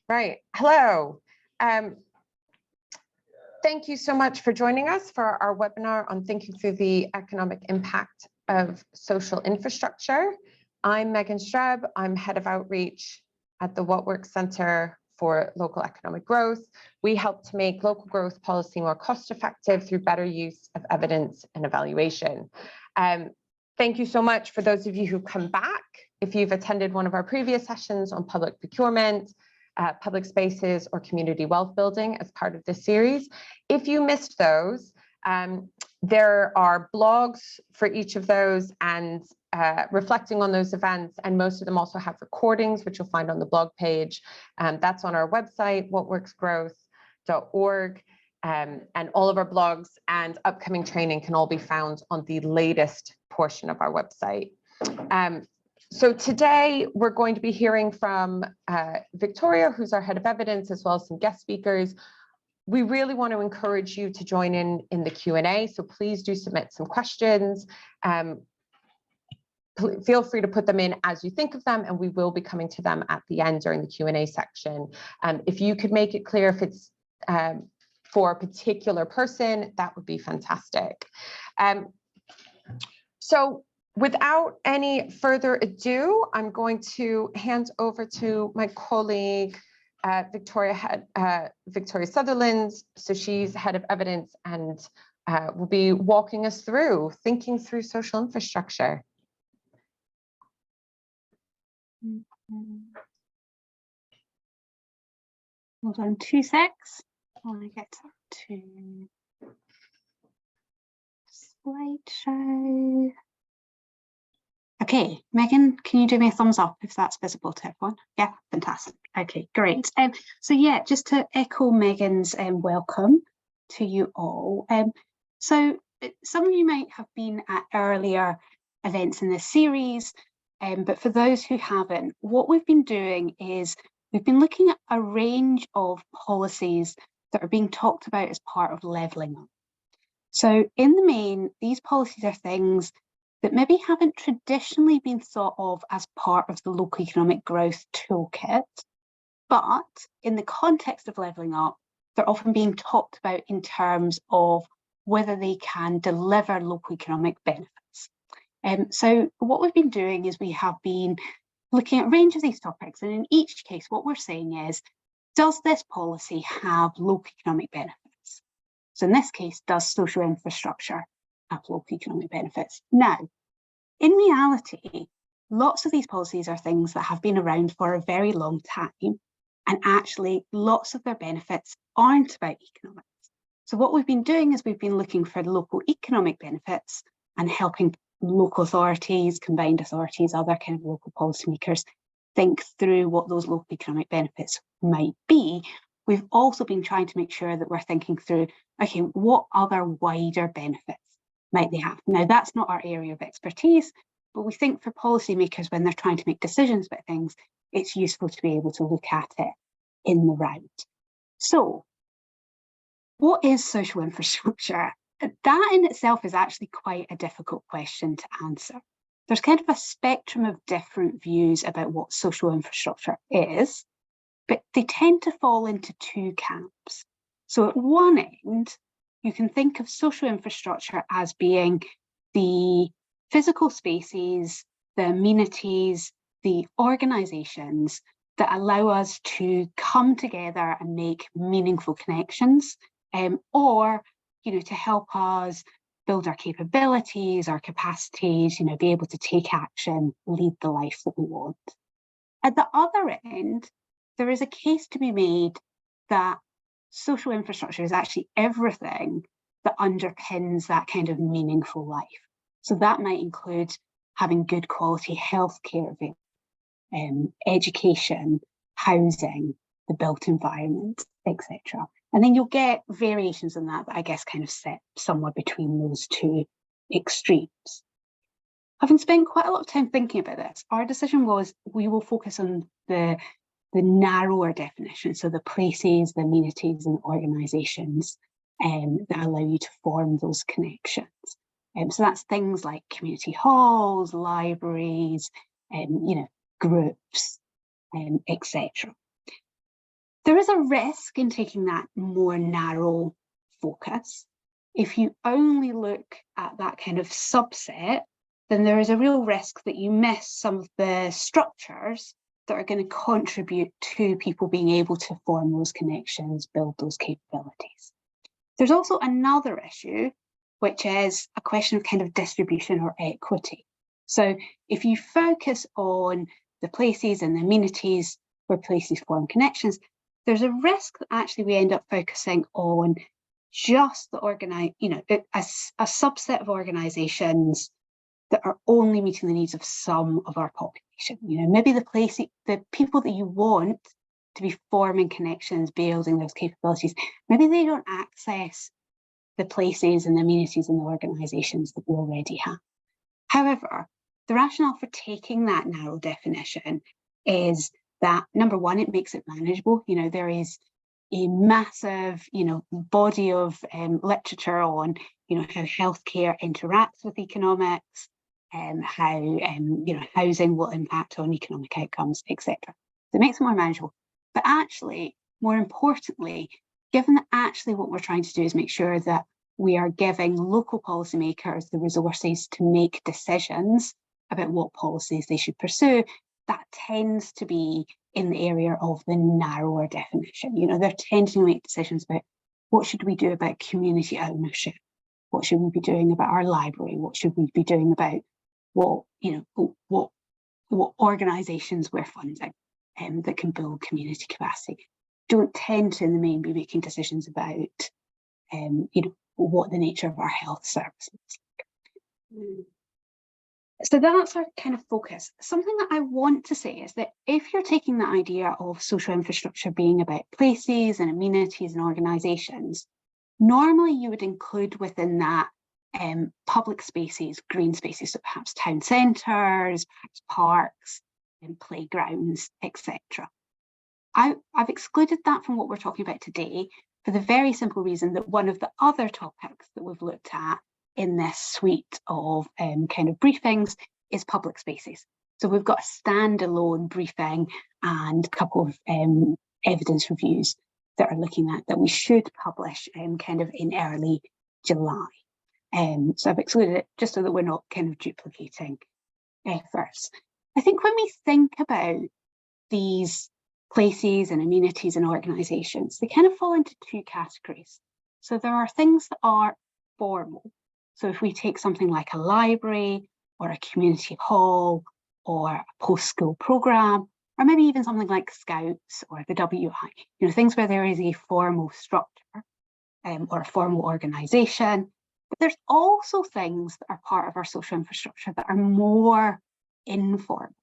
Right. Hello. Thank you so much for joining us for our webinar on thinking through the economic impact of social infrastructure. I'm Megan Streb. I'm head of outreach at the What Works Centre for Local Economic Growth. We help to make local growth policy more cost effective through better use of evidence and evaluation. Thank you so much for those of you who come back. If you've attended one of our previous sessions on public procurement, public spaces or community wealth building as part of this series. If you missed those, there are blogs for each of those and reflecting on those events, and most of them also have recordings, which you'll find on the blog page. That's on our website, whatworksgrowth.org, and all of our blogs and upcoming training can all be found on the latest portion of our website. So today we're going to be hearing from Victoria, who's our head of evidence, as well as some guest speakers. We really want to encourage you to join in the Q&A, so please do submit some questions. Feel free to put them in as you think of them, and we will be coming to them at the end during the Q&A section. If you could make it clear if it's for a particular person, that would be fantastic. So without any further ado, I'm going to hand over to my colleague, Victoria Sutherland. So she's head of evidence and will be walking us through thinking through social infrastructure. Hold on 2 secs. I want to get to slideshow. Okay, Megan, can you do me a thumbs up if that's visible to everyone? Yeah, fantastic. Okay, great. So yeah, just to echo Megan's welcome to you all. So some of you might have been at earlier events in this series, but for those who haven't, what we've been doing is we've been looking at a range of policies that are being talked about as part of levelling up. So in the main, these policies are things that maybe haven't traditionally been thought of as part of the local economic growth toolkit, but in the context of levelling up, they're often being talked about in terms of whether they can deliver local economic benefits. So what we've been doing is we have been looking at a range of these topics, and in each case, what we're saying is, does this policy have local economic benefits? So in this case, does social infrastructure have local economic benefits? Now, in reality, lots of these policies are things that have been around for a very long time, and actually lots of their benefits aren't about economics. So what we've been doing is we've been looking for local economic benefits and helping local authorities, combined authorities, other kind of local policymakers think through what those local economic benefits might be. We've also been trying to make sure that we're thinking through, okay, what other wider benefits might they have? Now, that's not our area of expertise, but we think for policymakers, when they're trying to make decisions about things, it's useful to be able to look at it in the round. So, what is social infrastructure? That in itself is actually quite a difficult question to answer. There's kind of a spectrum of different views about what social infrastructure is, but they tend to fall into 2 camps. So at one end, you can think of social infrastructure as being the physical spaces, the amenities, the organisations that allow us to come together and make meaningful connections, or to help us build our capabilities, our capacities, be able to take action, lead the life that we want. At the other end, there is a case to be made that social infrastructure is actually everything that underpins that kind of meaningful life. So that might include having good quality healthcare, education, housing, the built environment, etc. And then you'll get variations on that I guess kind of sit somewhere between those 2 extremes. Having spent quite a lot of time thinking about this, our decision was we will focus on the the narrower definition, so the places, the amenities and organisations that allow you to form those connections. So that's things like community halls, libraries, groups, etc. There is a risk in taking that more narrow focus. If you only look at that kind of subset, then there is a real risk that you miss some of the structures that are going to contribute to people being able to form those connections, build those capabilities. There's also another issue, which is a question of kind of distribution or equity. So if you focus on the places and the amenities where places form connections, there's a risk that actually we end up focusing on just the a subset of organisations that are only meeting the needs of some of our population. Maybe the people that you want to be forming connections, building those capabilities, maybe they don't access the places and the amenities and the organisations that we already have. However, the rationale for taking that narrow definition is that, number one, it makes it manageable. There is a massive, body of literature on, how healthcare interacts with economics, how, housing will impact on economic outcomes, etc. So it makes it more manageable. But actually, more importantly, given that actually what we're trying to do is make sure that we are giving local policymakers the resources to make decisions about what policies they should pursue, that tends to be in the area of the narrower definition. They're tending to make decisions about what should we do about community ownership, what should we be doing about our library, what should we be doing about what organisations we're funding that can build community capacity. Don't tend to in the main be making decisions about what the nature of our health service looks like. So that's our kind of focus. Something that I want to say is that if you're taking the idea of social infrastructure being about places and amenities and organisations, normally you would include within that public spaces, green spaces, so perhaps town centres, perhaps parks and playgrounds, etc. I've excluded that from what we're talking about today for the very simple reason that one of the other topics that we've looked at in this suite of kind of briefings is public spaces. So we've got a standalone briefing and a couple of evidence reviews that are looking at that we should publish kind of in early July. So I've excluded it just so that we're not kind of duplicating efforts. I think when we think about these places and amenities and organisations, they kind of fall into two categories. So there are things that are formal. So if we take something like a library or a community hall or a post-school programme, or maybe even something like Scouts or the WI, things where there is a formal structure or a formal organisation. But there's also things that are part of our social infrastructure that are more informal.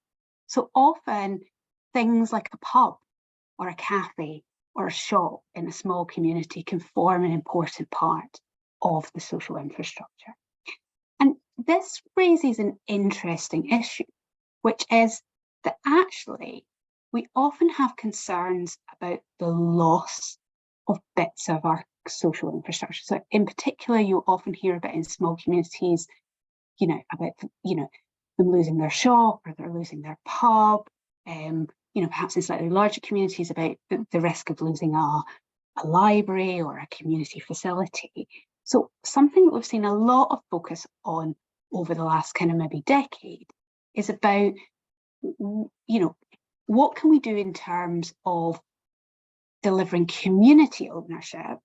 So often things like a pub or a cafe or a shop in a small community can form an important part of the social infrastructure. And this raises an interesting issue, which is that actually we often have concerns about the loss of bits of our social infrastructure. So in particular, you often hear about in small communities, about them losing their shop or they're losing their pub, perhaps in slightly larger communities about the risk of losing a library or a community facility. So something that we've seen a lot of focus on over the last kind of maybe decade is about, what can we do in terms of delivering community ownership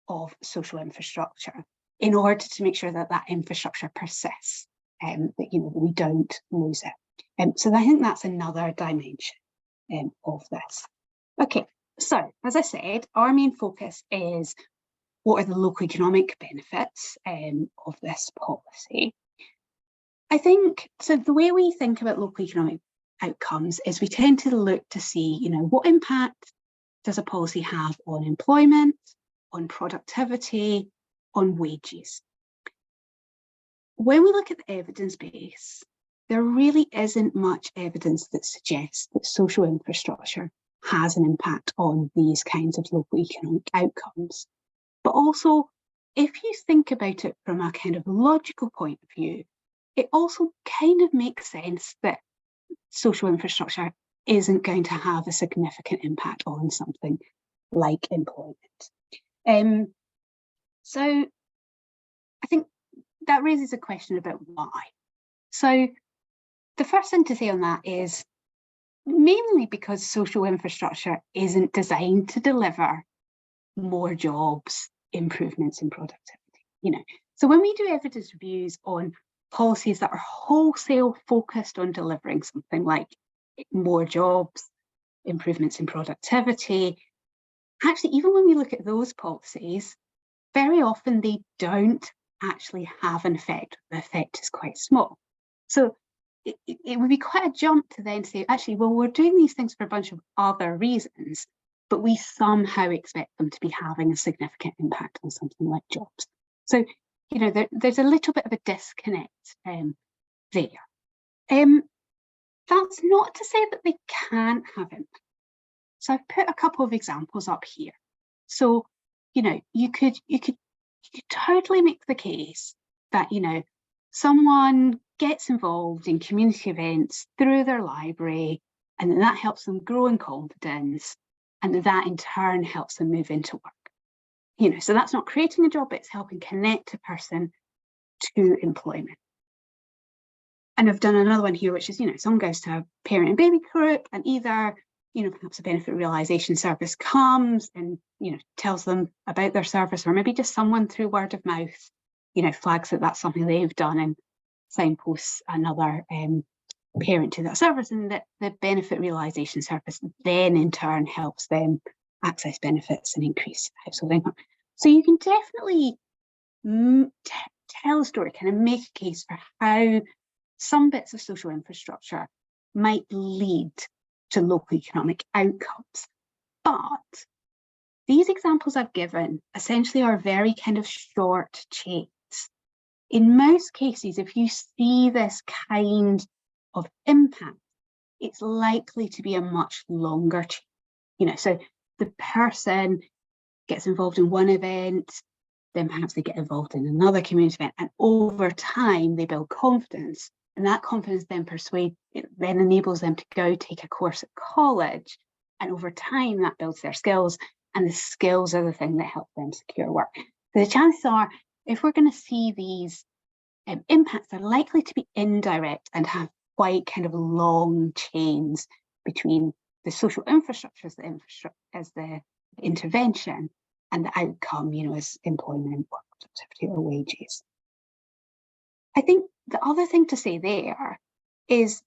of social infrastructure in order to make sure that that infrastructure persists, that we don't lose it. So I think that's another dimension of this. Okay, so as I said, our main focus is what are the local economic benefits of this policy. I think, so the way we think about local economic outcomes is we tend to look to see, what impact does a policy have on employment, on productivity, on wages. When we look at the evidence base, there really isn't much evidence that suggests that social infrastructure has an impact on these kinds of local economic outcomes. But also, if you think about it from a kind of logical point of view, it also kind of makes sense that social infrastructure isn't going to have a significant impact on something like employment. So I think that raises a question about why. So the first thing to say on that is mainly because social infrastructure isn't designed to deliver more jobs, improvements in productivity. So when we do evidence reviews on policies that are wholesale focused on delivering something like more jobs, improvements in productivity, actually, even when we look at those policies, very often they don't actually have an effect. The effect is quite small. So it would be quite a jump to then say, actually, well, we're doing these things for a bunch of other reasons, but we somehow expect them to be having a significant impact on something like jobs. So, there's a little bit of a disconnect there. That's not to say that they can't have impact. So I've put a couple of examples up here. So, you could totally make the case that, someone gets involved in community events through their library, and then that helps them grow in confidence, and that in turn helps them move into work. So that's not creating a job, it's helping connect a person to employment. And I've done another one here, which is, someone goes to a parent and baby group, and either, perhaps a benefit realization service comes and, tells them about their service, or maybe just someone through word of mouth, flags that that's something they've done and signposts another parent to that service, and that the benefit realization service then in turn helps them access benefits and increase household income. So you can definitely tell a story, kind of make a case for how some bits of social infrastructure might lead to local economic outcomes. But these examples I've given essentially are very kind of short chains. In most cases, if you see this kind of impact, it's likely to be a much longer chain. So the person gets involved in one event, then perhaps they get involved in another community event, and over time they build confidence, and that confidence then enables them to go take a course at college, and over time that builds their skills, and the skills are the thing that help them secure work. So the chances are, if we're going to see these impacts, they're likely to be indirect and have quite kind of long chains between the social infrastructure as the intervention, and the outcome, as employment, work productivity, or wages. I think the other thing to say there is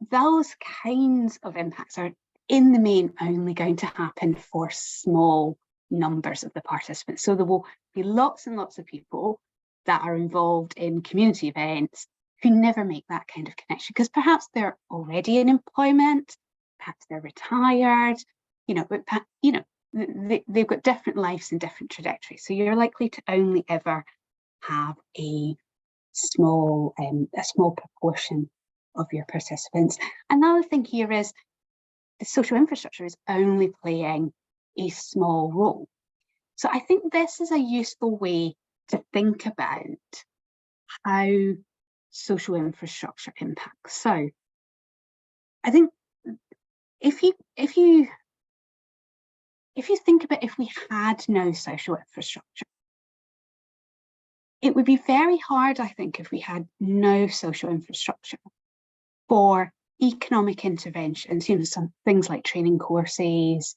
those kinds of impacts are in the main only going to happen for small numbers of the participants. So there will be lots and lots of people that are involved in community events who never make that kind of connection, because perhaps they're already in employment, perhaps they're retired, but they've got different lives and different trajectories. So you're likely to only ever have a small proportion of your participants. Another thing here is the social infrastructure is only playing a small role. So I think this is a useful way to think about how social infrastructure impacts. So I think if you think about if we had no social infrastructure, it would be very hard, I think, if we had no social infrastructure for economic interventions, some things like training courses,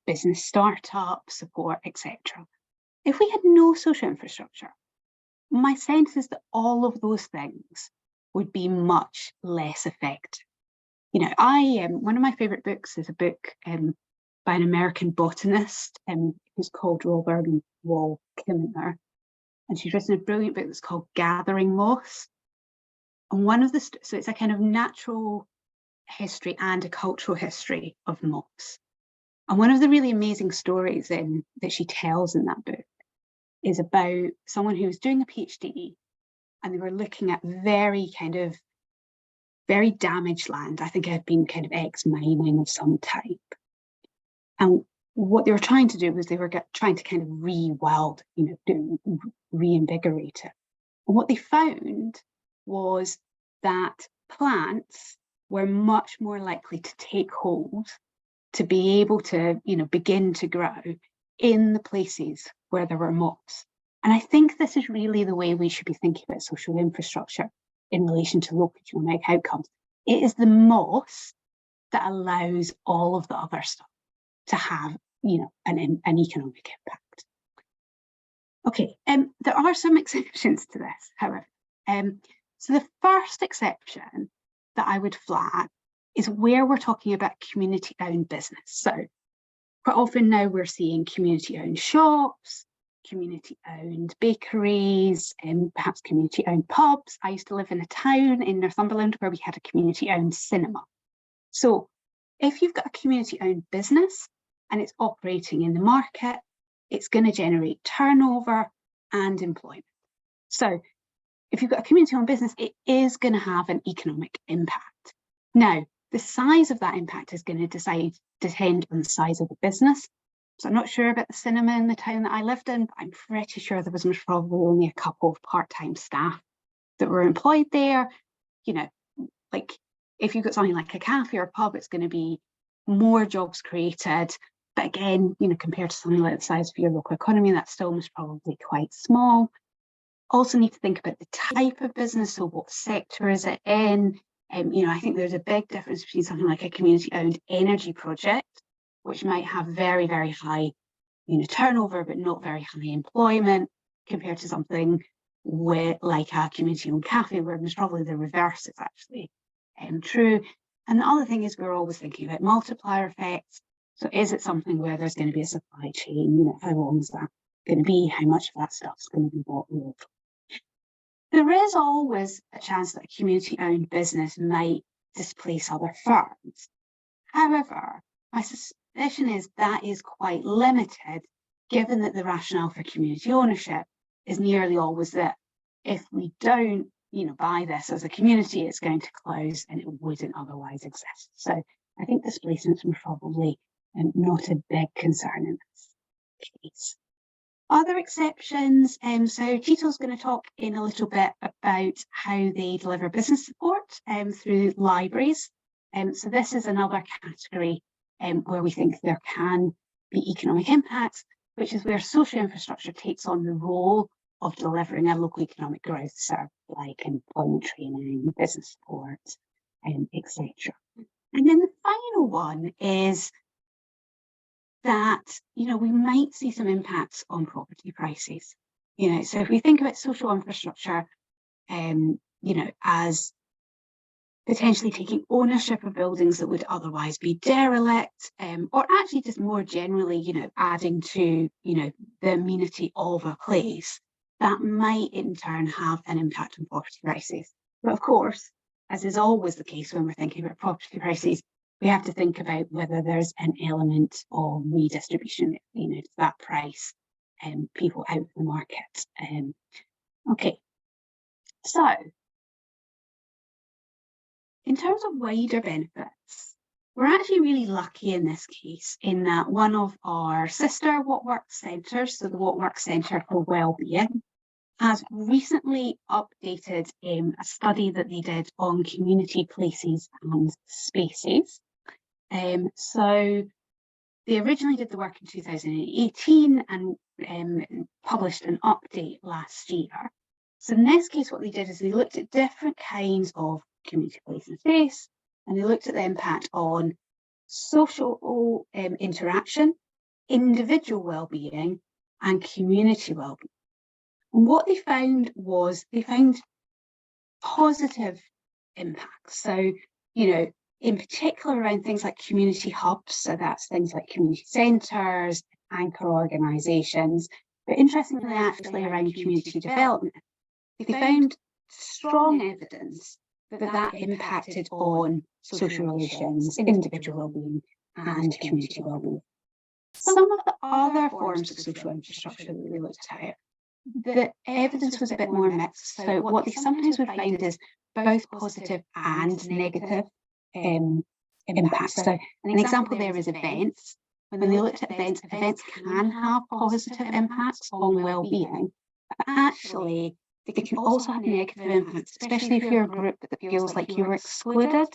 business startup support, etc. If we had no social infrastructure, my sense is that all of those things would be much less effective. One of my favorite books is a book by an American botanist who's called Robert Wall Kimmerer, and she's written a brilliant book that's called Gathering Moss. And so it's a kind of natural history and a cultural history of moss. And one of the really amazing stories that she tells in that book is about someone who was doing a PhD, and they were looking at very kind of very damaged land. I think it had been kind of ex-mining of some type. And what they were trying to do was they were trying to kind of re-weld, reinvigorate it. And what they found was that plants were much more likely to take hold, to be able to, begin to grow in the places where there were moss. And I think this is really the way we should be thinking about social infrastructure in relation to local economic outcomes. It is the moss that allows all of the other stuff to have, an economic impact. Okay, there are some exceptions to this, however. So the first exception that I would flag is where we're talking about community-owned business. So quite often now we're seeing community-owned shops, community-owned bakeries, and perhaps community-owned pubs. I used to live in a town in Northumberland where we had a community-owned cinema. So if you've got a community-owned business and it's operating in the market, it's going to generate turnover and employment. So if you've got a community-owned business, it is going to have an economic impact. Now, the size of that impact is going to depend on the size of the business. So I'm not sure about the cinema in the town that I lived in, but I'm pretty sure there was most probably only a couple of part-time staff that were employed there. Like if you've got something like a cafe or a pub, it's going to be more jobs created. But again, compared to something like the size of your local economy, that's still most probably quite small. Also need to think about the type of business, so what sector is it in? I think there's a big difference between something like a community-owned energy project, which might have very, very high turnover, but not very high employment, compared to something like a community-owned cafe, where most probably the reverse is actually true. And the other thing is we're always thinking about multiplier effects. So is it something where there's going to be a supply chain? How long is that going to be? How much of that stuff's going to be bought locally? There is always a chance that a community-owned business might displace other firms. However, my suspicion is that is quite limited, given that the rationale for community ownership is nearly always that if we don't, buy this as a community, it's going to close and it wouldn't otherwise exist. So I think displacements were probably not a big concern in this case. Other exceptions, so Tito's going to talk in a little bit about how they deliver business support through libraries. So this is another category where we think there can be economic impacts, which is where social infrastructure takes on the role of delivering a local economic growth service like employment training, business support, etc. And then the final one is that, we might see some impacts on property prices. So if we think about social infrastructure, as potentially taking ownership of buildings that would otherwise be derelict, or actually just more generally, adding to, the amenity of a place, that might in turn have an impact on property prices. But of course, as is always the case when we're thinking about property prices, we have to think about whether there's an element of redistribution, to that price, people out of the market. Okay, so in terms of wider benefits, we're actually really lucky in this case in that one of our sister What Works centres, so the What Works Centre for Wellbeing, has recently updated a study that they did on community places and spaces. So they originally did the work in 2018 and published an update last year. So in this case, what they did is they looked at different kinds of community place and space, and they looked at the impact on social interaction, individual well-being, and community well-being. And what they found was positive impacts. So, in particular around things like community hubs, so that's things like community centres, anchor organisations, but interestingly actually around community development. They found strong evidence that impacted on social relations, individual well-being and community well-being. Some of the other forms of social infrastructure that we looked at, the evidence was a bit more mixed. So what they sometimes would find is both positive and negative impacts. So an example there is events. When they looked at events, events can have positive impacts on well-being, but actually they can also have negative impacts, especially if you're a group that feels like you were excluded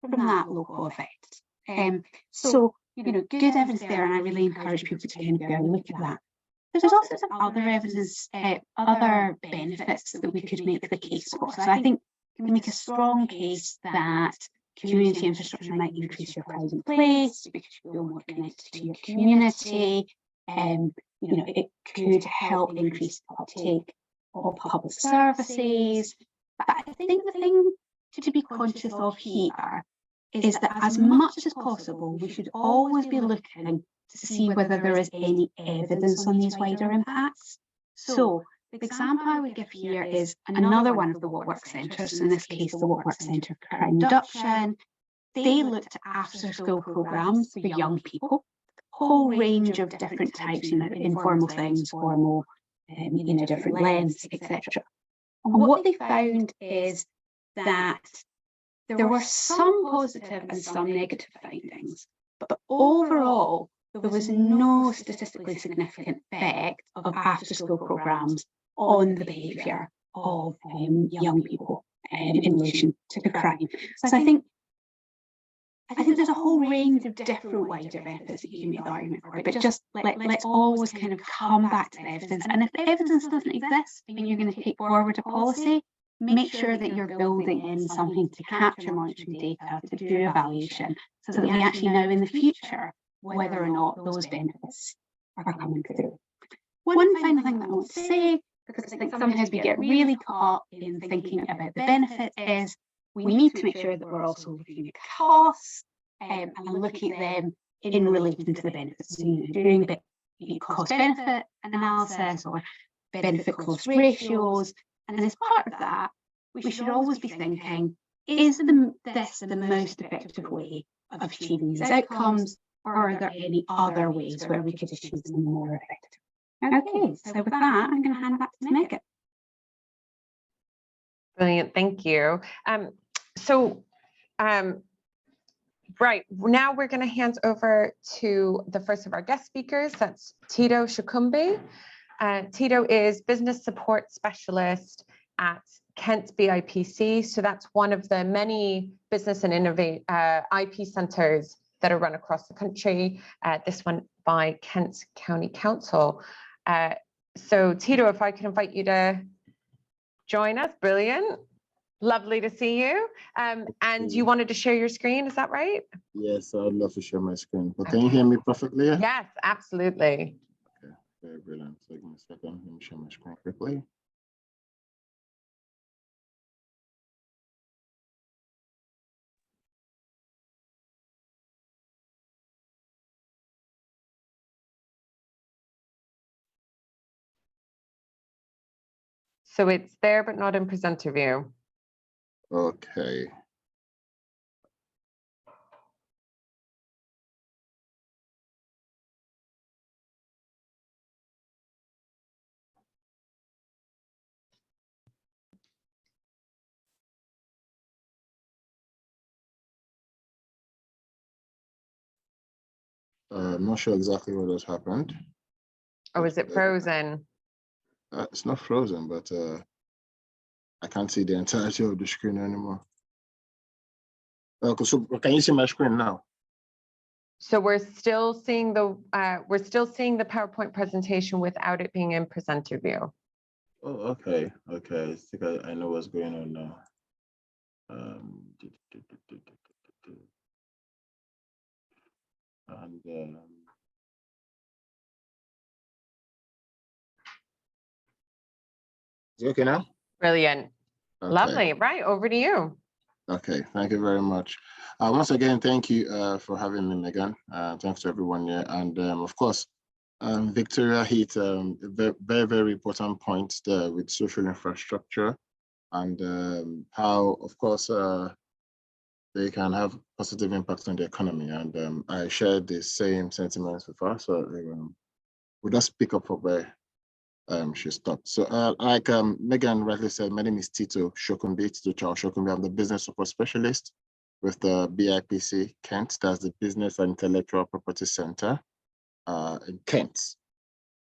from that local event. So, you know, good evidence there, and I really encourage people to kind of go and look at that. There's also some other evidence, other benefits that we could make the case for. So I think you can make a strong case that community infrastructure might increase your pride in place because you feel more connected to your community. You know, it could help increase uptake of public services. But I think the thing to be conscious of here is that as much as possible, we should always be looking to see whether there is any evidence on these wider impacts. So the example I would give here is another one of the work centres, in this case the Work Centre for Crime Reduction. They looked at after-school programmes for young people, a whole range of different types, you know, informal things, formal, you know, different lengths, etc. And what they found is that there were some positive and some negative findings, but overall, there was no statistically significant effect of after-school programmes on the behaviour of young people in relation to crime. So I think there's a whole range of different wider benefits that you can make the argument for, but just let's always kind of come back to the evidence. And if the evidence doesn't exist and you're going to take forward a policy, make sure that you're building in something to capture monitoring data, to do evaluation, so that we actually know in the future whether or not those benefits are coming through. One final thing that I want to say, because I think sometimes we get really caught in thinking about the benefits, is we need to make sure that we're also looking at costs and looking at them in relation to the benefits. So, you know, doing a bit cost-benefit analysis or benefit-cost ratios. And as part of that, we should always be thinking, is this the most effective way of achieving these outcomes, or are there any other ways where we could achieve them more effectively? Okay, so with that, I'm going to hand back to Megan. Brilliant, thank you. Right, now we're going to hand over to the first of our guest speakers, that's Tito Shokunbi. Tito is Business Support Specialist at Kent BIPC, so that's one of the many business and innovate IP centres that are run across the country, this one by Kent County Council. So Tito, if I can invite you to join us, brilliant. Lovely to see you. And you wanted to share your screen, is that right? Yes, I'd love to share my screen. But can you hear me perfectly? Yes, absolutely. Okay, very brilliant. So give me a second. Let me share my screen quickly. So it's there, but not in presenter view. Okay. I'm not sure exactly what has happened. Oh, is it frozen? It's not frozen, but I can't see the entirety of the screen anymore. Okay, so can you see my screen now? So we're still seeing the PowerPoint presentation without it being in presenter view. Oh, okay. Okay, I think I know what's going on now. Is it okay now? Brilliant. Okay. Lovely. Right, over to you. Okay, thank you very much. Once again, thank you for having me, Megan. Thanks to everyone here. And of course, Victoria hit a very, very important point there with social infrastructure and how, of course, they can have positive impacts on the economy. And I share the same sentiments with her. So we'll just pick up from where she stopped. So like Megan rightly said, my name is Tito Shokunbi, Tito Charles Shokunbi. I'm the business support specialist with the BIPC Kent. That's the Business and Intellectual Property Center in Kent.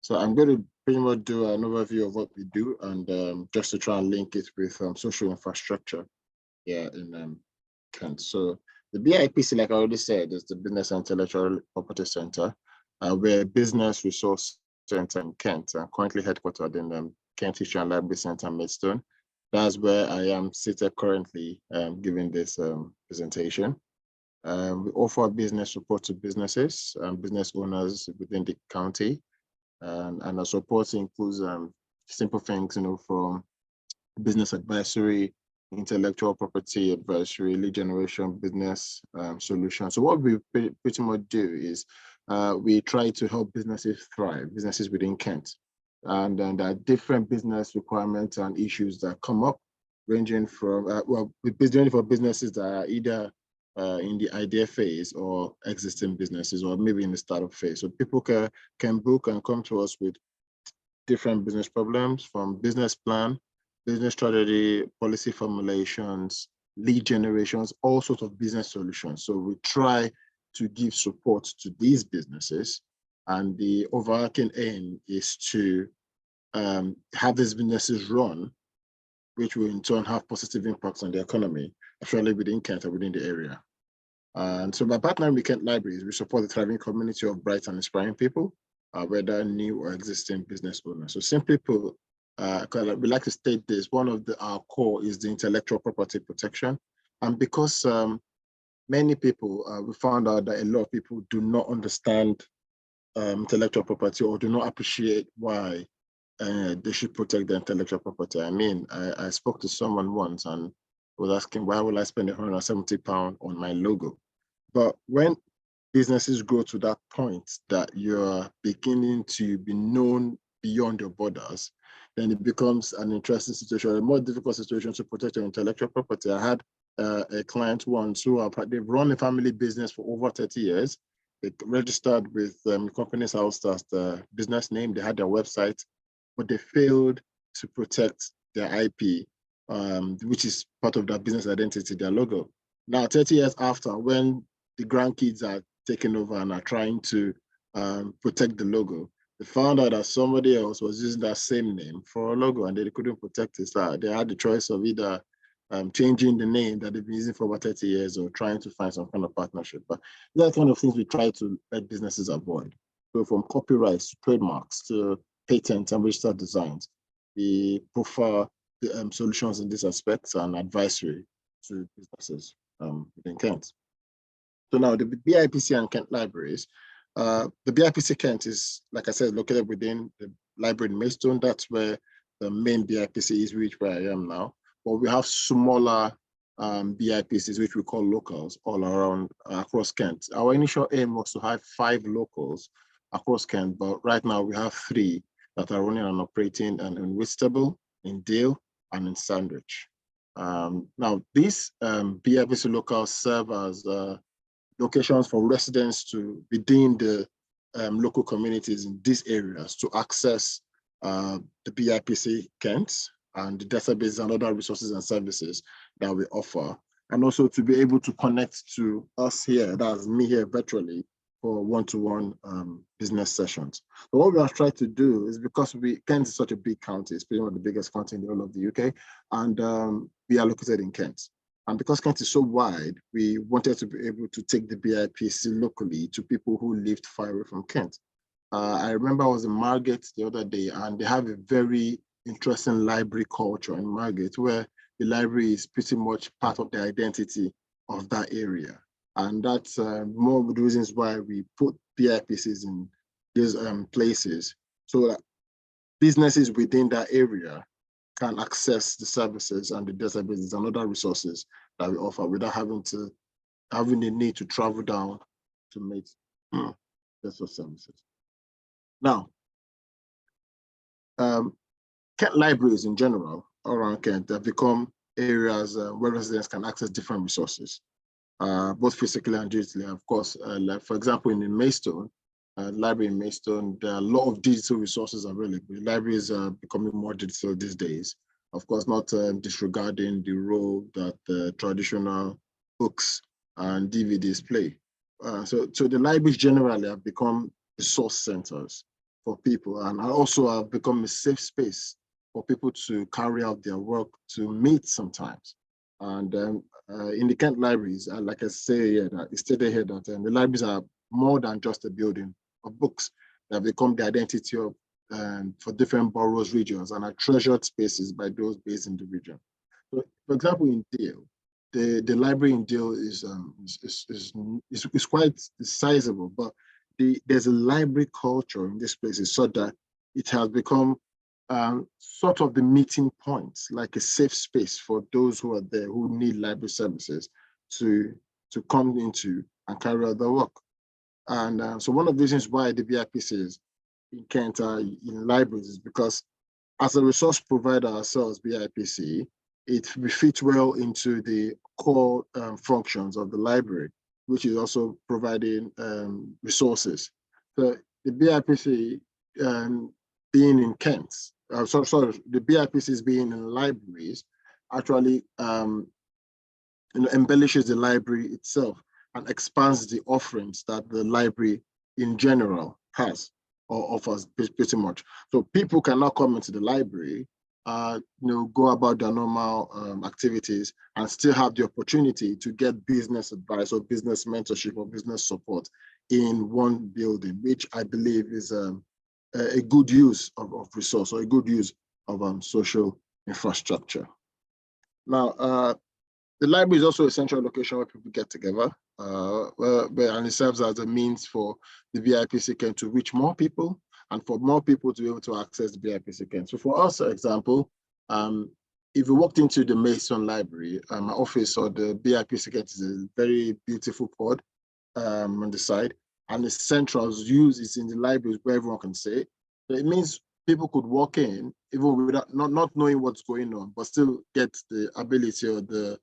So I'm going to pretty much do an overview of what we do and just to try and link it with social infrastructure here in Kent. So the BIPC, like I already said, is the Business and Intellectual Property Center. We're a business resource center in Kent, currently headquartered in Kent History and Library Center, Maidstone. That's where I am seated currently giving this presentation. We offer business support to businesses and business owners within the county. And our support includes simple things, from business advisory, intellectual property advisory, lead generation, business solutions. So what we pretty much do is we try to help businesses thrive, businesses within Kent. And then there are different business requirements and issues that come up, ranging from, ranging for businesses that are either in the idea phase or existing businesses, or maybe in the startup phase. So people can book and come to us with different business problems, from business plan, business strategy, policy formulations, lead generations, all sorts of business solutions. So we try to give support to these businesses, and the overarching aim is to have these businesses run, which will in turn have positive impacts on the economy, especially within Kent and within the area. And so by partnering with Kent Libraries, we support the thriving community of bright and inspiring people, whether new or existing business owners. So simply put, we like to state this, one of our core is the intellectual property protection. And because many people, we found out that a lot of people do not understand intellectual property or do not appreciate why they should protect their intellectual property. I mean, I spoke to someone once and was asking, why will I spend £170 on my logo? But when businesses grow to that point that you're beginning to be known beyond your borders, then it becomes an interesting situation, a more difficult situation to protect your intellectual property. I had a client once who they've run a family business for over 30 years. They registered with Companies House as the business name. They had their website, but they failed to protect their IP, which is part of their business identity, their logo. Now, 30 years after, when the grandkids are taking over and are trying to protect the logo, they found out that somebody else was using that same name for a logo and they couldn't protect it. So they had the choice of either changing the name that they've been using for about 30 years or trying to find some kind of partnership. But those are the kind of things we try to let businesses avoid. So from copyrights to trademarks to patents and registered designs, we prefer the solutions in these aspects and advisory to businesses within Kent. So now the BIPC and Kent Libraries, the BIPC Kent is, like I said, located within the library in Maidstone. That's where the main BIPC is, where I am now. But we have smaller BIPCs, which we call locals, all around across Kent. Our initial aim was to have 5 locals across Kent, but right now we have 3 that are running and operating in Whitstable, in Dale, and in Sandwich. Now, these BIPC locals serve as locations for residents to within the local communities in these areas to access the BIPC Kent and the database and other resources and services that we offer, and also to be able to connect to us here, that's me here virtually, for one-to-one business sessions. So what we have tried to do is, because Kent is such a big county, it's pretty much the biggest county in the whole of the UK, and we are located in Kent. And because Kent is so wide, we wanted to be able to take the BIPC locally to people who lived far away from Kent. I remember I was in Margate the other day, and they have a very interesting library culture in Margate, where the library is pretty much part of the identity of that area. And that's more of the reasons why we put BIPCs in these places, so that businesses within that area can access the services and the databases and other resources that we offer without having the need to travel down to meet those services. Now, Kent libraries in general around Kent have become areas where residents can access different resources, both physically and digitally. Of course, like for example, in Maidstone, library in Maidstone, there are a lot of digital resources available. Libraries are becoming more digital these days. Of course, not disregarding the role that traditional books and DVDs play. So the libraries generally have become resource centers for people, and also have become a safe space for people to carry out their work, to meet sometimes. And in the Kent libraries, like I say here, that it's stated here that the libraries are more than just a building of books. They have become the identity of for different boroughs, regions, and are treasured spaces by those based in the region. So, for example, in Deal, the library in Deal is quite sizable, but there's a library culture in this place, so that it has become sort of the meeting point, like a safe space for those who are there who need library services to come into and carry out their work. And so one of the reasons why the BIPCs in Kent are in libraries is because as a resource provider ourselves, BIPC, we fit well into the core functions of the library, which is also providing resources. So the BIPC being in Kent, the BIPCs being in libraries actually embellishes the library itself and expands the offerings that the library in general has or offers pretty much. So people can now come into the library, go about their normal activities and still have the opportunity to get business advice or business mentorship or business support in one building, which I believe is a good use of resource or a good use of social infrastructure. Now, the library is also a central location where people get together, and it serves as a means for the BIPC Kent to reach more people and for more people to be able to access the BIPC Kent. So for us, for example, if you walked into the Maidstone Library, my office or the BIPC Kent is a very beautiful pod on the side, and the central use is in the library where everyone can sit. So it means people could walk in even without not knowing what's going on, but still get the ability or the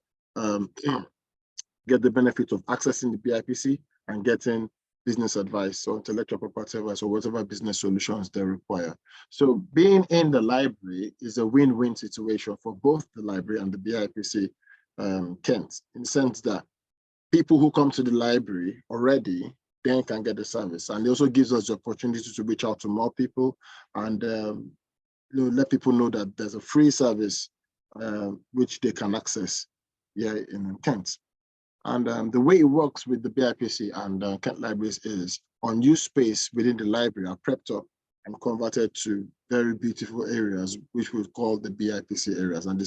get the benefit of accessing the BIPC and getting business advice or intellectual property advice or whatever business solutions they require. So being in the library is a win-win situation for both the library and the BIPC Kent, in the sense that people who come to the library already then can get the service. And it also gives us the opportunity to reach out to more people and let people know that there's a free service which they can access here in Kent. And the way it works with the BIPC and Kent libraries is unused space within the library are prepped up and converted to very beautiful areas, which we call the BIPC areas. And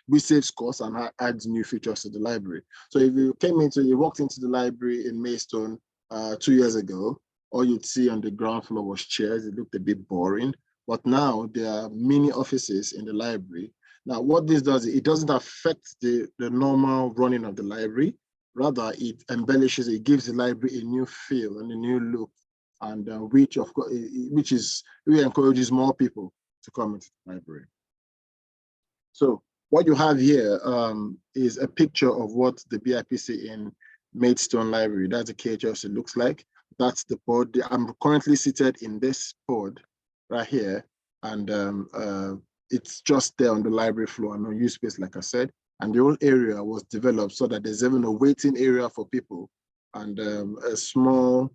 we save costs and adds new features to the library. So if you walked into the library in Maidstone 2 years ago, all you'd see on the ground floor was chairs. It looked a bit boring, but now there are mini offices in the library. Now, what this does, it doesn't affect the normal running of the library. Rather, it embellishes, it gives the library a new feel and a new look, and which encourages more people to come into the library. So what you have here is a picture of what the BIPC in Maidstone Library, that's the KHS, it looks like. That's the pod. I'm currently seated in this pod right here, and it's just there on the library floor, no use space, like I said. And the whole area was developed so that there's even a waiting area for people and a small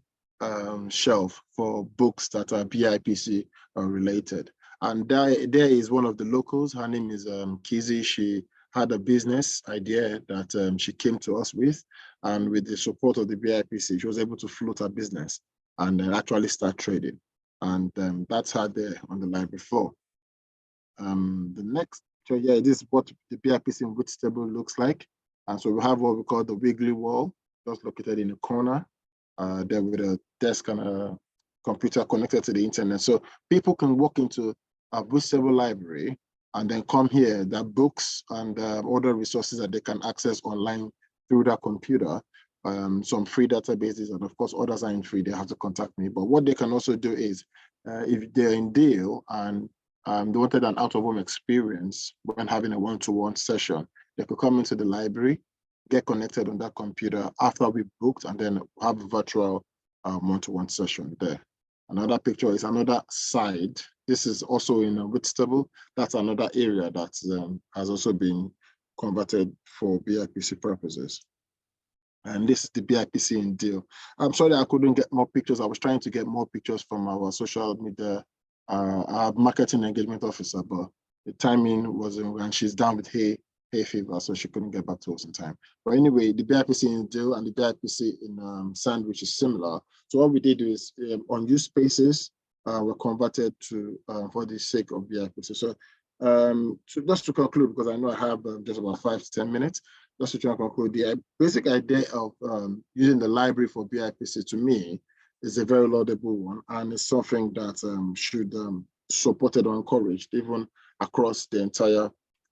shelf for books that are BIPC related. And there is one of the locals. Her name is Kizzy. She had a business idea that she came to us with. And with the support of the BIPC, she was able to float her business and actually start trading. And that's her there on the library floor. The next picture here, this is what the BIPC in Whitstable looks like. And so we have what we call the wiggly wall, just located in the corner, there with a desk and a computer connected to the internet. So people can walk into a Whitstable library and then come here. There are books and other resources that they can access online through their computer. Some free databases, and of course others aren't free, they have to contact me. But what they can also do is, if they're in Deal and they wanted an out-of-home experience when having a one-to-one session, they could come into the library, get connected on that computer after we booked, and then have a virtual one-to-one session there. Another picture is another side. This is also in Whitstable. That's another area that has also been converted for BIPC purposes. And this is the BIPC in Deal. I'm sorry I couldn't get more pictures. I was trying to get more pictures from our social media, our marketing engagement officer, but the timing wasn't, and she's down with hay fever, so she couldn't get back to us in time. But anyway, the BIPC in Deal and the BIPC in Sandwich is similar. So what we did is unused spaces were converted to for the sake of BIPC. So just to conclude, because I know I have just about 5 to 10 minutes, just to try and conclude, the basic idea of using the library for BIPC to me is a very laudable one, and it's something that should be supported or encouraged even across the entire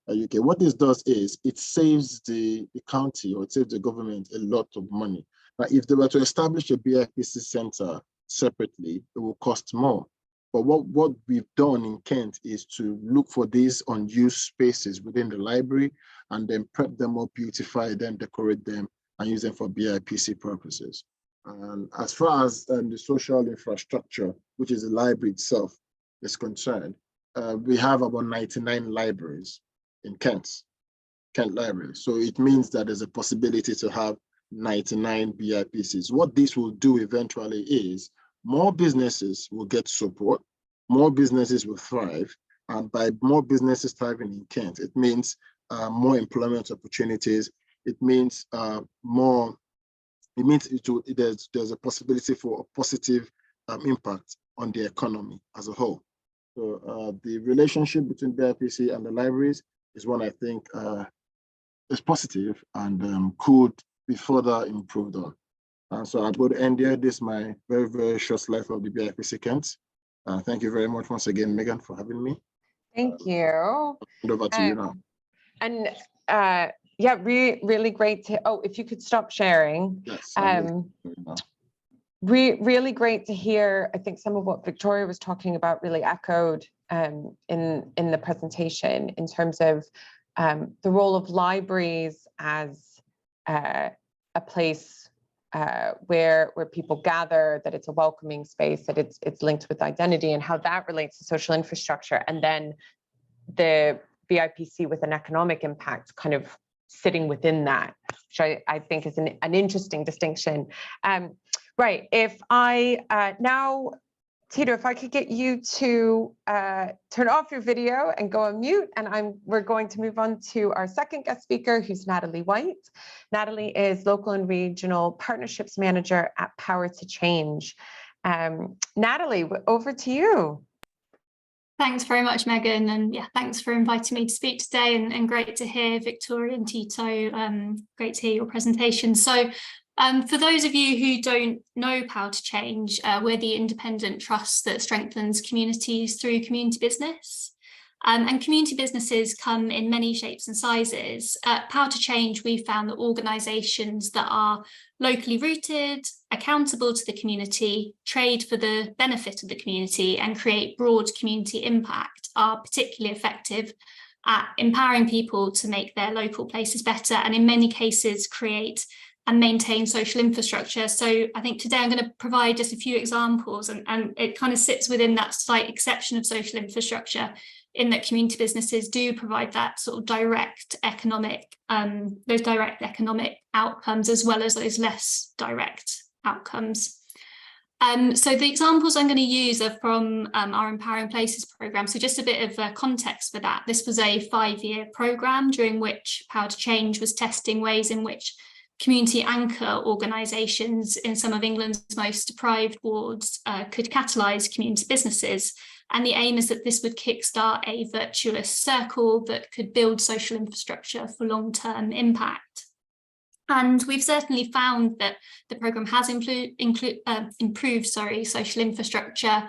UK. What this does is it saves the county, or it saves the government a lot of money. Now, if they were to establish a BIPC center separately, it will cost more. But what we've done in Kent is to look for these unused spaces within the library and then prep them up, beautify them, decorate them, and use them for BIPC purposes. And as far as the social infrastructure, which is the library itself, is concerned, we have about 99 libraries in Kent Library. So it means that there's a possibility to have 99 BIPCs. What this will do eventually is more businesses will get support, more businesses will thrive, and by more businesses thriving in Kent, it means more employment opportunities. It means there's a possibility for a positive impact on the economy as a whole. So the relationship between BIPC and the libraries is one I think is positive and could be further improved on. And so I'm going to end here. This is my very, very short life of the BIPC Kent. Thank you very much once again, Megan, for having me. Thank you. And over to you now. And yeah, really great to, if you could stop sharing. Yes. Really great to hear. I think some of what Victoria was talking about really echoed in the presentation in terms of the role of libraries as a place where people gather, that it's a welcoming space, that it's linked with identity, and how that relates to social infrastructure, and then the BIPC with an economic impact kind of sitting within that, which I think is an interesting distinction. Right, if I now, Tito, if I could get you to turn off your video and go on mute, and we're going to move on to our second guest speaker, who's Natalie White. Natalie is Local and Regional Partnerships Manager at Power to Change. Natalie, over to you. Thanks very much, Megan, and yeah, thanks for inviting me to speak today, and great to hear Victoria and Tito, great to hear your presentation. So for those of you who don't know Power to Change, we're the independent trust that strengthens communities through community business. And community businesses come in many shapes and sizes. At Power to Change, we found that organisations that are locally rooted, accountable to the community, trade for the benefit of the community, and create broad community impact are particularly effective at empowering people to make their local places better, and in many cases create and maintain social infrastructure. So I think today I'm going to provide just a few examples, and it kind of sits within that slight exception of social infrastructure, in that community businesses do provide that sort of direct economic, those direct economic outcomes, as well as those less direct outcomes. So the examples I'm going to use are from our Empowering Places programme. So just a bit of context for that. This was a 5-year programme during which Power to Change was testing ways in which community anchor organisations in some of England's most deprived wards could catalyse community businesses. And the aim is that this would kickstart a virtuous circle that could build social infrastructure for long-term impact. And we've certainly found that the programme has improved social infrastructure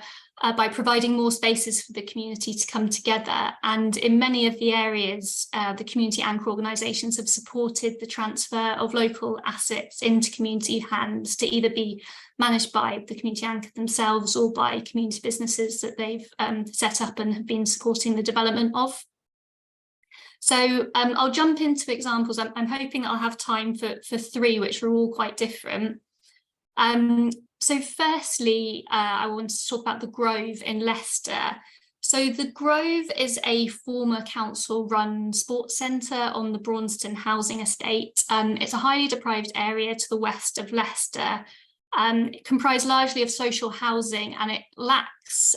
by providing more spaces for the community to come together. And in many of the areas, the community anchor organisations have supported the transfer of local assets into community hands to either be managed by the community anchor themselves or by community businesses that they've set up and have been supporting the development of. So I'll jump into examples. I'm hoping I'll have time for 3, which are all quite different. So firstly, I wanted to talk about the Grove in Leicester. So the Grove is a former council-run sports centre on the Braunston housing estate. It's a highly deprived area to the west of Leicester, comprised largely of social housing, and it lacks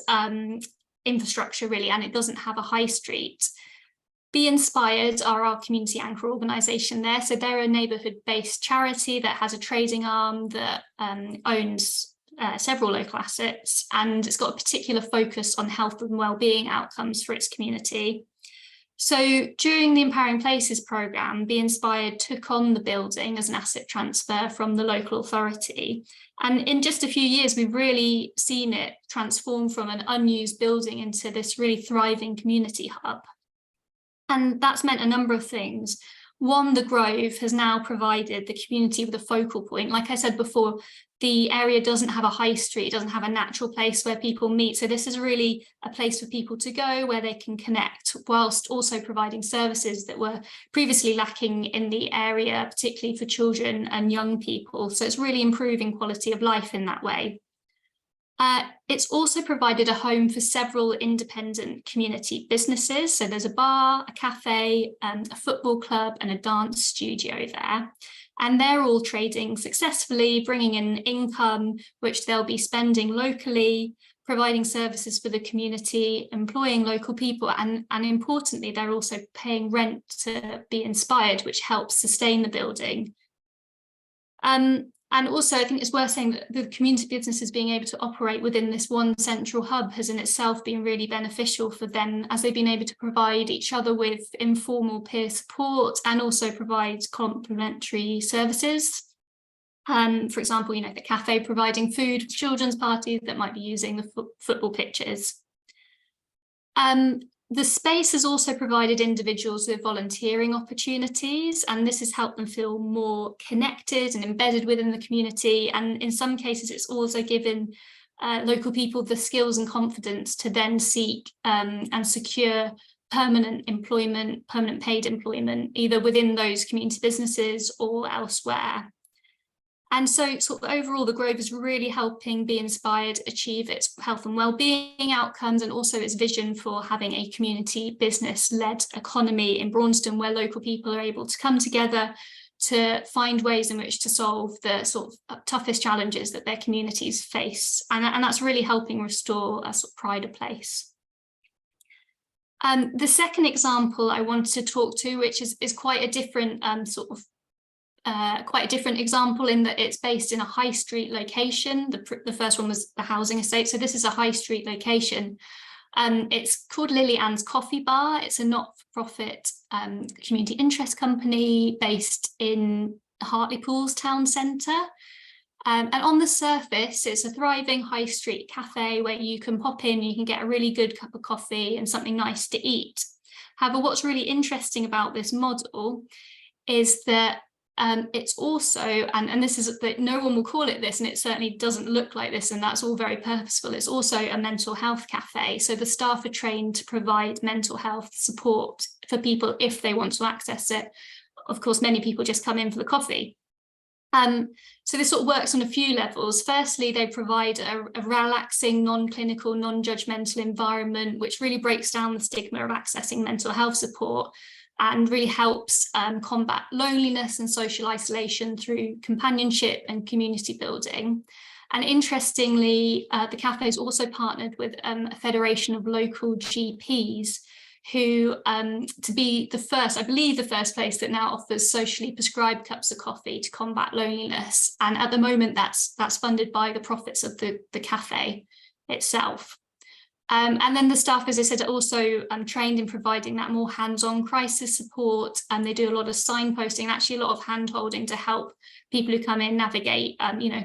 infrastructure really, and it doesn't have a high street. Be Inspired are our community anchor organisation there. So they're a neighbourhood-based charity that has a trading arm that owns several local assets, and it's got a particular focus on health and wellbeing outcomes for its community. So during the Empowering Places programme, Be Inspired took on the building as an asset transfer from the local authority. And in just a few years, we've really seen it transform from an unused building into this really thriving community hub. And that's meant a number of things. One, the Grove has now provided the community with a focal point. Like I said before, the area doesn't have a high street, doesn't have a natural place where people meet. So this is really a place for people to go where they can connect, whilst also providing services that were previously lacking in the area, particularly for children and young people. So it's really improving quality of life in that way. It's also provided a home for several independent community businesses. So there's a bar, a cafe, a football club and a dance studio there. And they're all trading successfully, bringing in income, which they'll be spending locally, providing services for the community, employing local people, and importantly, they're also paying rent to Be Inspired, which helps sustain the building. And also, I think it's worth saying that the community businesses being able to operate within this one central hub has in itself been really beneficial for them, as they've been able to provide each other with informal peer support and also provide complementary services. For example, the cafe providing food for children's parties that might be using the football pitches. The space has also provided individuals with volunteering opportunities, and this has helped them feel more connected and embedded within the community. And in some cases, it's also given local people the skills and confidence to then seek and secure permanent employment, permanent paid employment, either within those community businesses or elsewhere. And so sort of overall, the Grove is really helping Be Inspired achieve its health and wellbeing outcomes, and also its vision for having a community business-led economy in Braunston, where local people are able to come together to find ways in which to solve the sort of toughest challenges that their communities face. And that's really helping restore a sort of pride of place. The second example I wanted to talk to, which is quite a different quite a different example in that it's based in a high street location. The first one was the housing estate. So this is a high street location. It's called Lily Ann's Coffee Bar. It's a not-for-profit community interest company based in Hartlepool's town centre. And on the surface, it's a thriving high street cafe where you can pop in, you can get a really good cup of coffee and something nice to eat. However, what's really interesting about this model is that it's also, and this is that no one will call it this, and it certainly doesn't look like this, and that's all very purposeful. It's also a mental health cafe. So the staff are trained to provide mental health support for people if they want to access it. Of course, many people just come in for the coffee. So this sort of works on a few levels. Firstly, they provide a relaxing, non-clinical, non-judgmental environment, which really breaks down the stigma of accessing mental health support, and really helps combat loneliness and social isolation through companionship and community building. And interestingly, the cafe is also partnered with a federation of local GPs who, to be the first, I believe the first place that now offers socially prescribed cups of coffee to combat loneliness. And at the moment, that's funded by the profits of the cafe itself. And then the staff, as I said, are also trained in providing that more hands-on crisis support, and they do a lot of signposting, actually a lot of hand-holding to help people who come in navigate,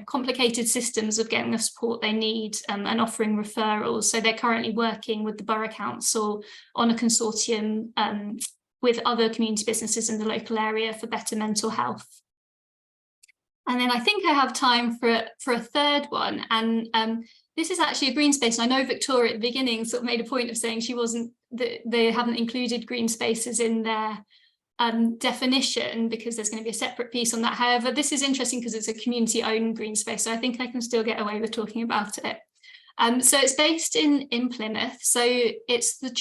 complicated systems of getting the support they need, and offering referrals. So they're currently working with the Borough Council on a consortium with other community businesses in the local area for better mental health. And then I think I have time for a third one, and this is actually a green space. And I know Victoria at the beginning sort of made a point of saying they haven't included green spaces in their definition, because there's going to be a separate piece on that. However, this is interesting because it's a community-owned green space, so I think I can still get away with talking about it. So it's based in Plymouth. So it's the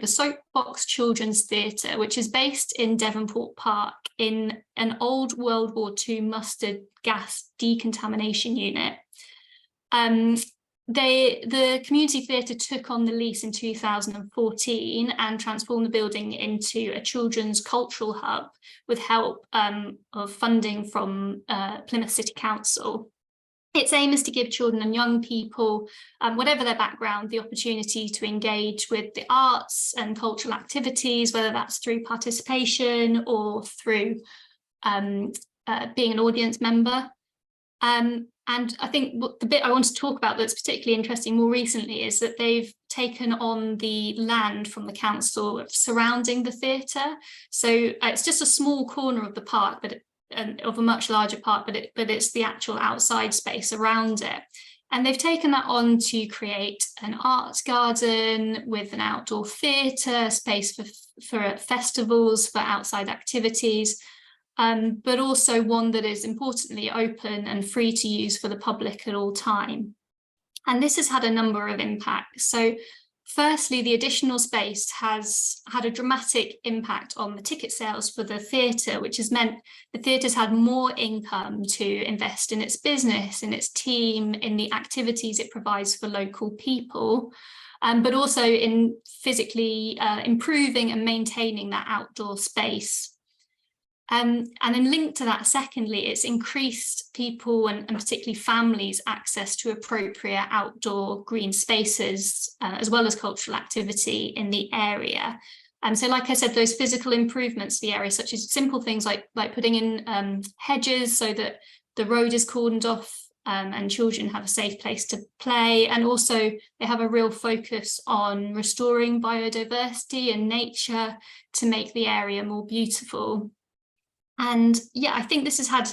Soapbox Children's Theatre, which is based in Devonport Park in an old World War II mustard gas decontamination unit. The community theatre took on the lease in 2014 and transformed the building into a children's cultural hub with help of funding from Plymouth City Council. Its aim is to give children and young people, whatever their background, the opportunity to engage with the arts and cultural activities, whether that's through participation or through being an audience member. And I think the bit I want to talk about that's particularly interesting more recently is that they've taken on the land from the council surrounding the theatre. So it's just a small corner of the park, but of a much larger park, but it's the actual outside space around it. And they've taken that on to create an arts garden with an outdoor theatre, space for festivals, for outside activities, but also one that is importantly open and free to use for the public at all time. And this has had a number of impacts. So firstly, the additional space has had a dramatic impact on the ticket sales for the theatre, which has meant the theatre's had more income to invest in its business, in its team, in the activities it provides for local people, but also in physically improving and maintaining that outdoor space. And in link to that, secondly, it's increased people and particularly families' access to appropriate outdoor green spaces, as well as cultural activity in the area. So like I said, those physical improvements to the area, such as simple things like putting in hedges so that the road is cordoned off and children have a safe place to play. And also they have a real focus on restoring biodiversity and nature to make the area more beautiful. And yeah, I think this has had,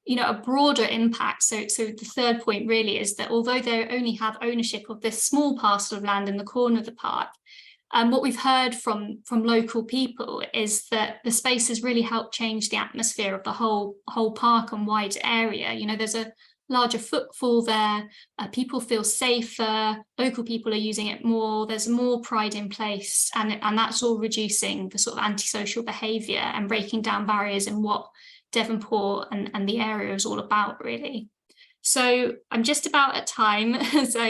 a broader impact. So the third point really is that although they only have ownership of this small parcel of land in the corner of the park, what we've heard from local people is that the space has really helped change the atmosphere of the whole park and wide area. There's a larger footfall there, people feel safer, local people are using it more, there's more pride in place, and that's all reducing the sort of antisocial behaviour and breaking down barriers in what Devonport and the area is all about, really. So I'm just about at time, so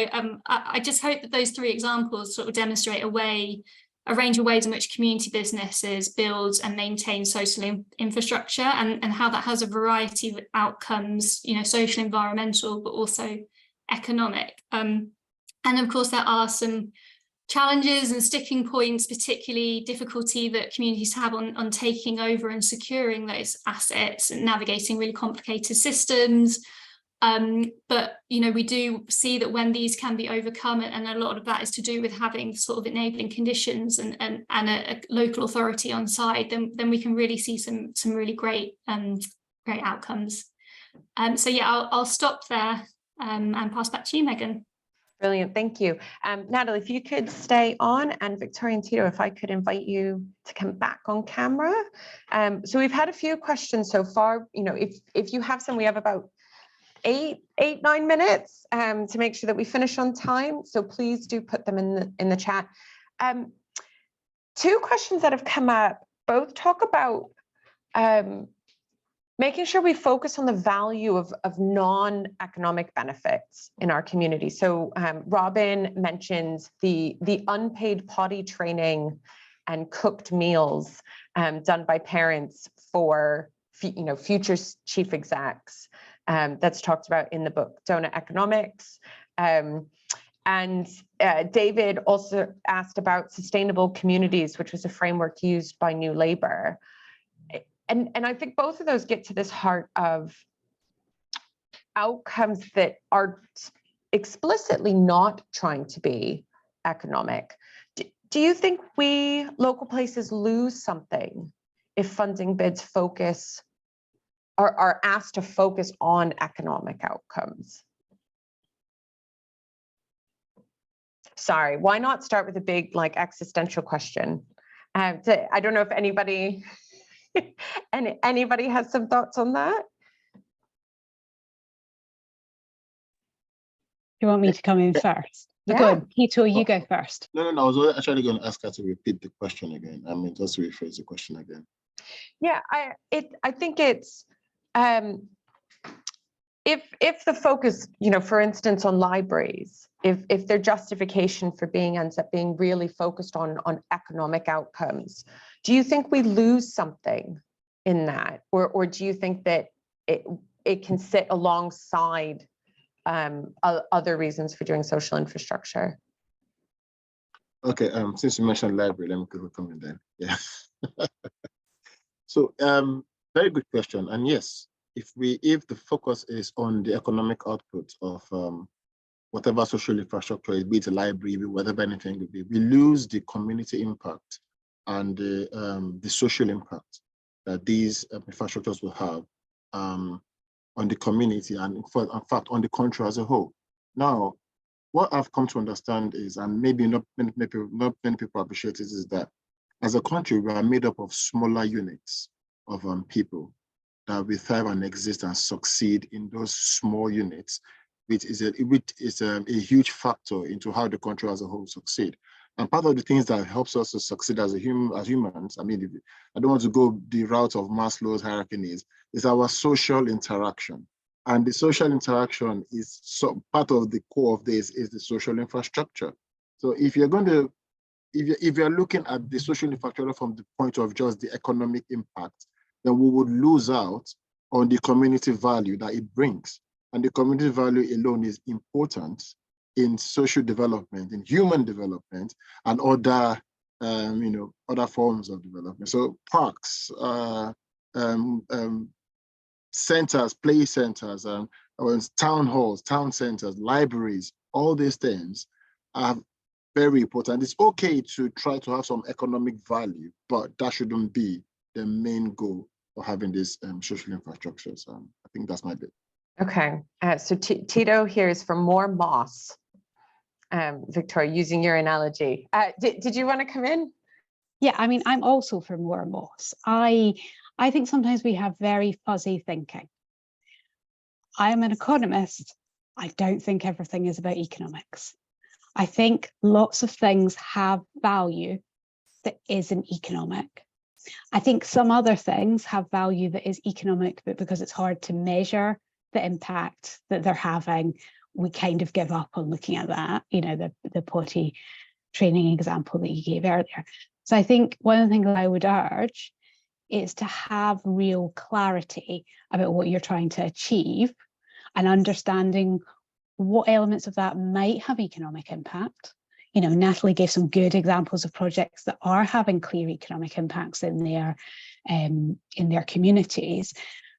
I just hope that those three examples sort of demonstrate a range of ways in which community businesses build and maintain social infrastructure, and how that has a variety of outcomes, social, environmental, but also economic. And of course, there are some challenges and sticking points, particularly difficulty that communities have on taking over and securing those assets and navigating really complicated systems. But we do see that when these can be overcome, and a lot of that is to do with having sort of enabling conditions and a local authority on side, then we can really see some really great outcomes. So yeah, I'll stop there and pass back to you, Megan. Brilliant, thank you. Natalie, if you could stay on, and Victoria and Tito, if I could invite you to come back on camera. So we've had a few questions so far. If you have some, we have about 9 minutes to make sure that we finish on time. So please do put them in the chat. Two questions that have come up, both talk about making sure we focus on the value of non-economic benefits in our community. So Robin mentions the unpaid potty training and cooked meals done by parents for future chief execs. That's talked about in the book Donut Economics. And David also asked about sustainable communities, which was a framework used by New Labour. And I think both of those get to this heart of outcomes that are explicitly not trying to be economic. Do you think we local places lose something if funding bids are asked to focus on economic outcomes? Sorry, why not start with a big existential question? I don't know if anybody anybody has some thoughts on that. You want me to come in first? Yeah. Go on, Tito, you go first. No, I was actually going to ask her to repeat the question again. I mean, just to rephrase the question again. Yeah, I think it's if the focus, for instance, on libraries, if their justification for being ends up being really focused on economic outcomes, do you think we lose something in that, or do you think that it can sit alongside other reasons for doing social infrastructure? Okay, since you mentioned library, let me come in then. Yeah. So, very good question. And yes, if the focus is on the economic output of whatever social infrastructure, be it a library, whatever anything would be, we lose the community impact and the social impact that these infrastructures will have on the community and in fact on the country as a whole. Now, what I've come to understand is, and maybe not many people appreciate it, is that as a country, we are made up of smaller units of people that will thrive and exist and succeed in those small units, which is a huge factor into how the country as a whole succeed. And part of the things that helps us to succeed as humans, I mean, I don't want to go the route of Maslow's hierarchy needs, is our social interaction. And the social interaction is part of the core of this is the social infrastructure. So if you're going to, if you're looking at the social infrastructure from the point of just the economic impact, then we would lose out on the community value that it brings. And the community value alone is important in social development, in human development, and other, other forms of development. So parks, centers, play centers, town halls, town centers, libraries, all these things are very important. It's okay to try to have some economic value, but that shouldn't be the main goal of having these social infrastructures. I think that's my bit. Okay, so Tito here is for more moss. Victoria, using your analogy. Did you want to come in? Yeah, I mean, I'm also for more moss. I think sometimes we have very fuzzy thinking. I am an economist. I don't think everything is about economics. I think lots of things have value that isn't economic. I think some other things have value that is economic, but because it's hard to measure the impact that they're having, we kind of give up on looking at that, the potty training example that you gave earlier. So I think one of the things that I would urge is to have real clarity about what you're trying to achieve and understanding what elements of that might have economic impact. Natalie gave some good examples of projects that are having clear economic impacts in their communities,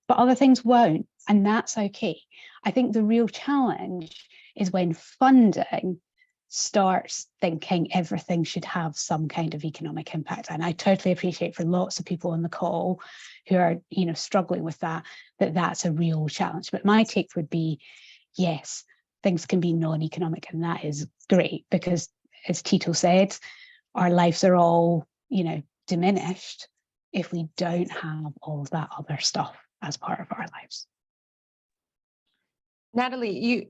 but other things won't, and that's okay. I think the real challenge is when funding starts thinking everything should have some kind of economic impact. And I totally appreciate for lots of people on the call who are, struggling with that's a real challenge. But my take would be, yes, things can be non-economic, and that is great because, as Tito said, our lives are all, diminished if we don't have all of that other stuff as part of our lives. Natalie,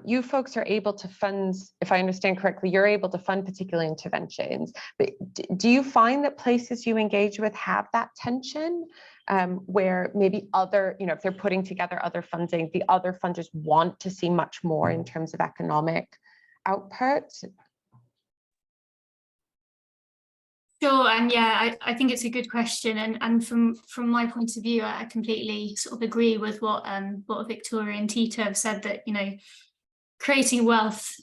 you folks are able to fund, if I understand correctly, you're able to fund particular interventions, but do you find that places you engage with have that tension where maybe other, if they're putting together other funding, the other funders want to see much more in terms of economic output? Sure, and yeah, I think it's a good question, and from my point of view, I completely sort of agree with what Victoria and Tito have said, that creating wealth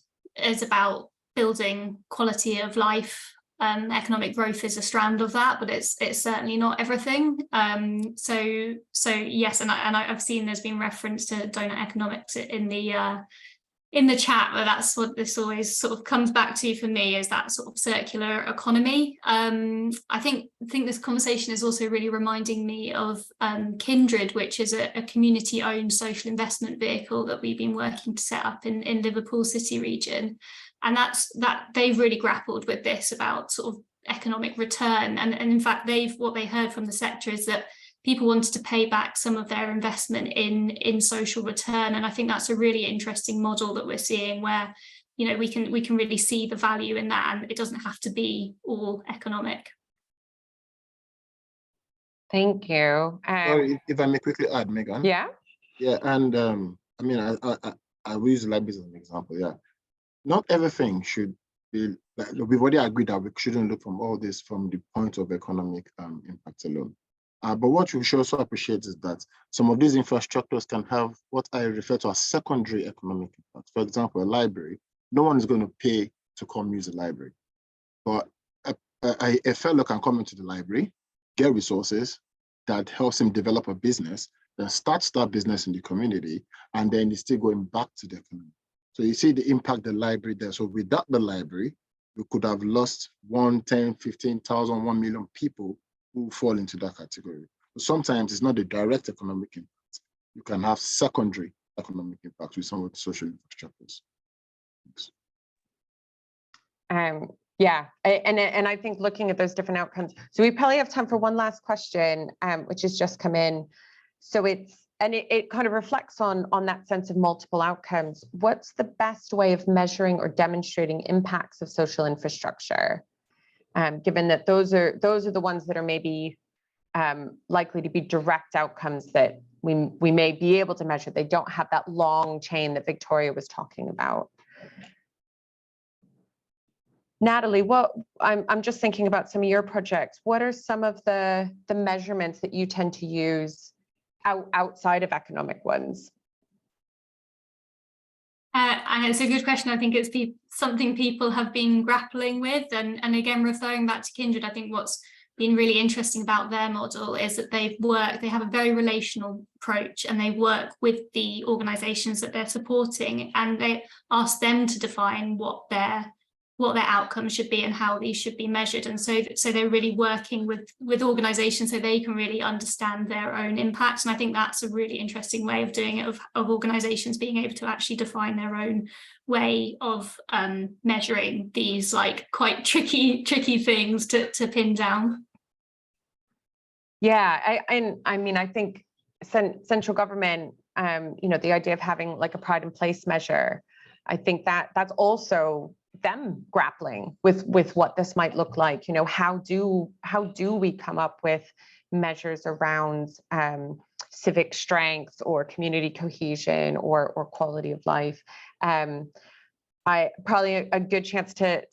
is about building quality of life. Economic growth is a strand of that, but it's certainly not everything. So yes, and I've seen there's been reference to donut economics in the chat, but that's what this always sort of comes back to for me, is that sort of circular economy. I think this conversation is also really reminding me of Kindred, which is a community-owned social investment vehicle that we've been working to set up in Liverpool City region. And that they've really grappled with this about sort of economic return. And in fact, what they heard from the sector is that people wanted to pay back some of their investment in social return. And I think that's a really interesting model that we're seeing, where, you know, we can really see the value in that, and it doesn't have to be all economic. Thank you. Sorry, if I may quickly add, Megan. Yeah. Yeah, and I mean, I will use libraries as an example. Yeah, not everything should be like, we've already agreed that we shouldn't look from all this from the point of economic impact alone. But what we should also appreciate is that some of these infrastructures can have what I refer to as secondary economic impact. For example, a library, no one is going to pay to come use a library, but a fellow can come into the library, get resources that helps him develop a business, then starts that business in the community, and then it's still going back to the economy. So you see the impact the library does. So without the library, we could have lost 1, 10, 15,000, 1 million people who fall into that category. But sometimes it's not a direct economic impact. You can have secondary economic impact with some of the social infrastructures. Yeah, and I think looking at those different outcomes. So we probably have time for one last question, which has just come in. So it kind of reflects on that sense of multiple outcomes. What's the best way of measuring or demonstrating impacts of social infrastructure? Given that those are the ones that are maybe likely to be direct outcomes that we may be able to measure. They don't have that long chain that Victoria was talking about. Natalie, I'm just thinking about some of your projects. What are some of the measurements that you tend to use outside of economic ones? And it's a good question. I think it's something people have been grappling with. And again, referring back to Kindred, I think what's been really interesting about their model is that they have a very relational approach, and they work with the organizations that they're supporting, and they ask them to define what their outcomes should be and how these should be measured. And so they're really working with organizations so they can really understand their own impacts. And I think that's a really interesting way of doing it, of organizations being able to actually define their own way of measuring these like quite tricky things to pin down. Yeah, I mean, I think central government, you know, the idea of having like a pride in place measure, I think that's also them grappling with what this might look like. You know, how do we come up with measures around civic strength or community cohesion or quality of life? I probably a good chance to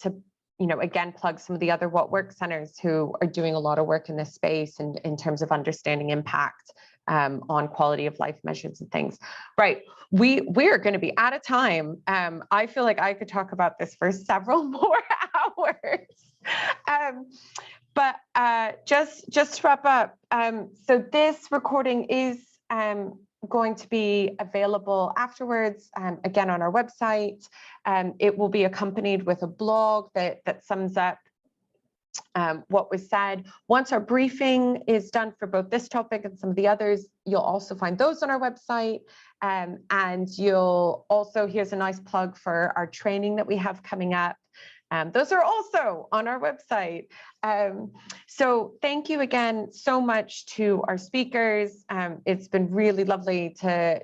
you know, again, plug some of the other What Works centers who are doing a lot of work in this space and in terms of understanding impact on quality of life measures and things. Right, we're going to be out of time. I feel like I could talk about this for several more hours. But just to wrap up, so this recording is going to be available afterwards, again on our website. It will be accompanied with a blog that sums up what was said. Once our briefing is done for both this topic and some of the others, you'll also find those on our website. And you'll also, here's a nice plug for our training that we have coming up. Those are also on our website. So thank you again so much to our speakers. It's been really lovely to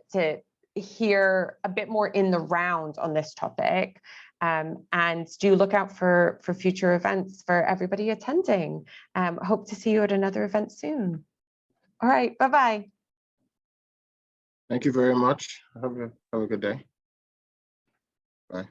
hear a bit more in the round on this topic. And do look out for future events for everybody attending. Hope to see you at another event soon. All right, bye-bye. Thank you very much. Have a good day. Bye.